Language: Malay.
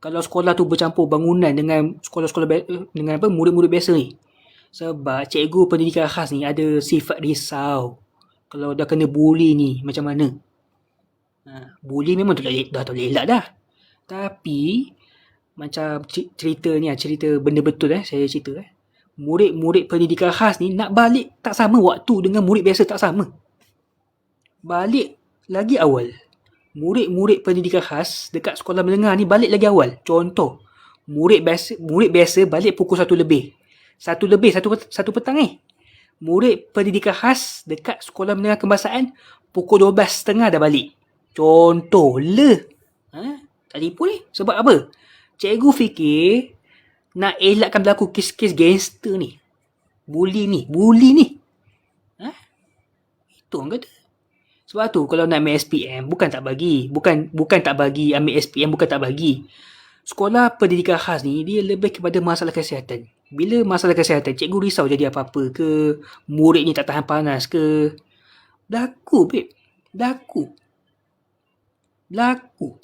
Kalau sekolah tu bercampur bangunan dengan sekolah-sekolah dengan murid-murid biasa ni. Sebab cikgu pendidikan khas ni ada sifat risau. Kalau dah kena bully ni macam mana? Bully memang dah tak boleh elak dah. Tapi macam cerita ni, cerita benda betul saya cerita. Murid-murid pendidikan khas ni nak balik tak sama waktu dengan murid biasa tak sama. Balik lagi awal. Murid-murid pendidikan khas dekat sekolah menengah ni balik lagi awal. Contoh, murid biasa balik pukul 1 lebih. 1 lebih, 1 petang ni. Murid pendidikan khas dekat sekolah menengah kebangsaan pukul 12.30 dah balik. Contoh tak tipu ni. Sebab apa? Cikgu fikir nak elakkan berlaku kes-kes gangster ni. Bully ni. Itu orang kata. Sebab tu kalau nak ambil SPM bukan tak bagi. Bukan tak bagi ambil SPM, bukan tak bagi. Sekolah pendidikan khas ni dia lebih kepada masalah kesihatan. Bila masalah kesihatan, cikgu risau jadi apa-apa ke, murid ni tak tahan panas ke. Berlaku, babe. Berlaku.